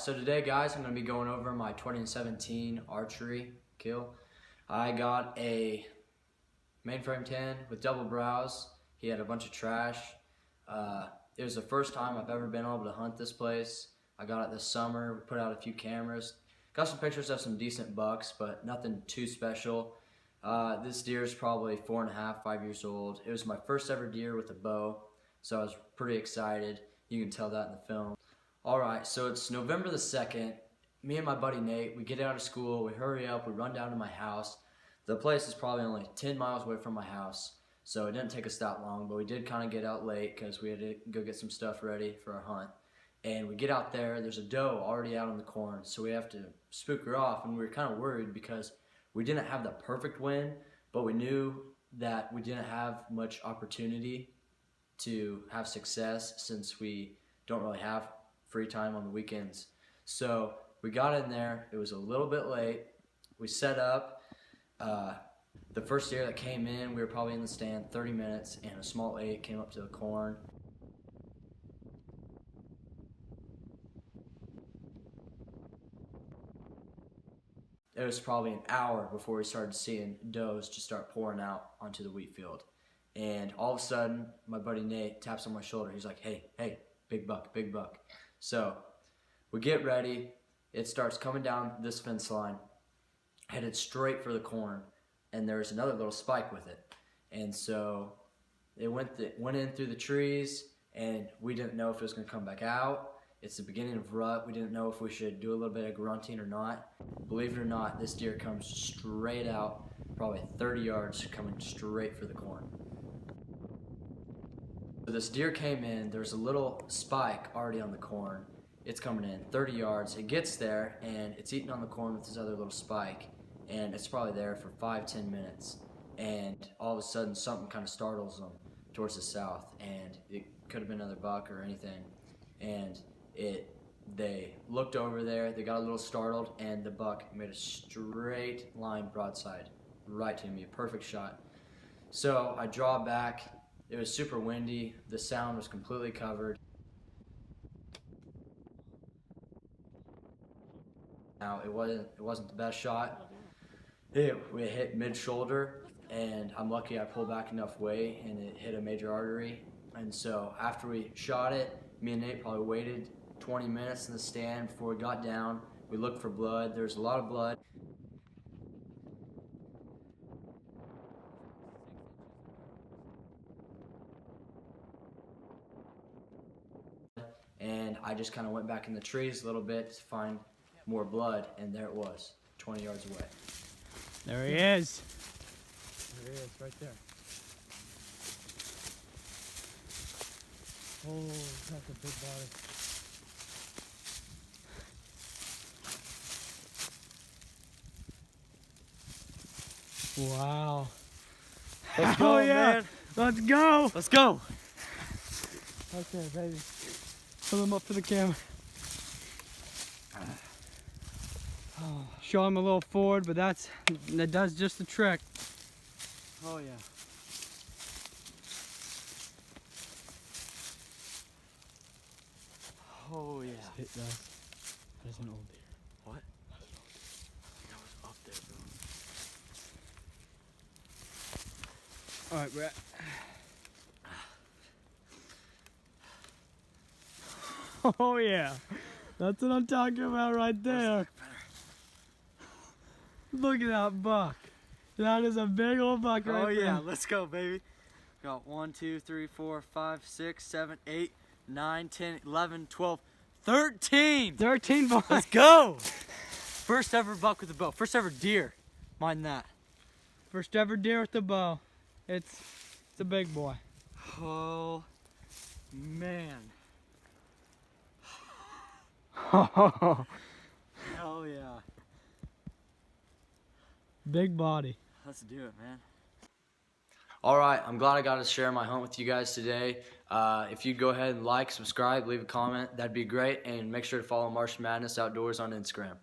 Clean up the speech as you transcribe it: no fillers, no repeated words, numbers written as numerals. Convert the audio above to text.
So today, guys, I'm going to be going over my 2017 archery kill. I got a mainframe 10 with double brows. He had a bunch of trash. It was the first time I've ever been able to hunt this place. I got it this summer. We put out a few cameras. Got some pictures of some decent bucks, but nothing too special. This deer is probably 4.5, 5 years old. It was my first ever deer with a bow, so I was pretty excited. You can tell that in the film. Alright, so it's November the 2nd. Me and my buddy Nate, we get out of school, we hurry up, we run down to my house. The place is probably only 10 miles away from my house, so it didn't take us that long, but we did kind of get out late because we had to go get some stuff ready for our hunt. And we get out there, there's a doe already out in the corn, so we have to spook her off, and we were kind of worried because we didn't have the perfect wind, but we knew that we didn't have much opportunity to have success since we don't really have free time on the weekends. So we got in there, it was a little bit late, we set up. The first deer that came in, we were probably in the stand 30 minutes, and a small 8 came up to the corn. It was probably an hour before we started seeing does just start pouring out onto the wheat field. And all of a sudden, my buddy Nate taps on my shoulder. He's like, hey, big buck, big buck. So we get ready. It starts coming down this fence line, headed straight for the corn. And there's another little spike with it. And so it went in through the trees, and we didn't know if it was going to come back out. It's the beginning of rut. We didn't know if we should do a little bit of grunting or not. Believe it or not, this deer comes straight out, probably 30 yards, coming straight for the corn. So this deer came in, there's a little spike already on the corn. It's coming in 30 yards. It gets there, and it's eating on the corn with this other little spike. And it's probably there for 5-10 minutes. And all of a sudden, something kind of startles them towards the south. And it could have been another buck or anything. And they looked over there, they got a little startled, and the buck made a straight line broadside right to me, a perfect shot. So I draw back. It was super windy, the sound was completely covered. Now it wasn't the best shot. It hit mid-shoulder, and I'm lucky I pulled back enough weight and it hit a major artery. And so after we shot it, me and Nate probably waited 20 minutes in the stand before we got down. We looked for blood. There's a lot of blood. And I just kind of went back in the trees a little bit to find more blood, and there it was, 20 yards away. There he is. There he is, right there. Oh, that's a big body. Wow. Let's go, man. Let's go. Let's go. Okay, baby. Pull him up for the camera. Show him a little forward, but that does just the trick. Oh, yeah. Oh, yeah. That is an old deer. What? That was up there, bro. All right, Brett. Oh yeah, that's what I'm talking about right there. Look at that buck. That is a big old buck right there. Oh yeah, let's go, baby. Got 1, 2, 3, 4, 5, 6, 7, 8, 9, 10, 11, 12, 13. 13 bucks. Let's go. First ever buck with a bow. First ever deer. Mind that. First ever deer with the bow. It's a big boy. Oh man. Hell yeah. Big body. Let's do it, man. Alright, I'm glad I got to share my hunt with you guys today. If you'd go ahead and like, subscribe, leave a comment, that'd be great. And make sure to follow Martian Madness Outdoors on Instagram.